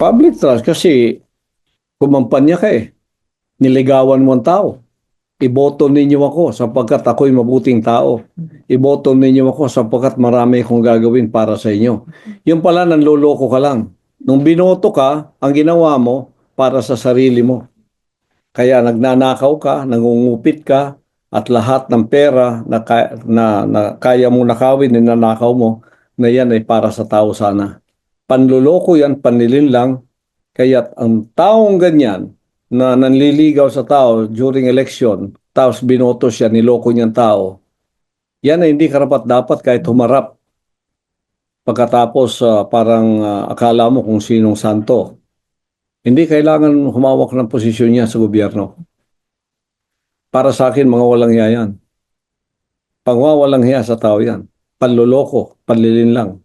Public trust kasi kumampanya ka eh. Niligawan mo ang tao. Iboto ninyo ako sapagkat ako'y mabuting tao. Iboto ninyo ako sapagkat marami akong gagawin para sa inyo. Yung pala, nanloloko ka lang. Nung binoto ka, ang ginawa mo para sa sarili mo. Kaya nagnanakaw ka, nangungupit ka, at lahat ng pera na kaya mong nakawin, ninanakaw mo, na yan ay para sa tao sana. Panluloko yan, panlilinlang. Kaya ang taong ganyan na nanliligaw sa tao during election, tapos binoto siya, niloko niyang tao, yan ay hindi karapat dapat kahit humarap. Pagkatapos parang akala mo kung sinong santo. Hindi kailangan humawak ng posisyon niya sa gobyerno. Para sa akin, mga walang hiya yan. Pangwawalang hiya sa tao yan. Panloloko, panlilinlang.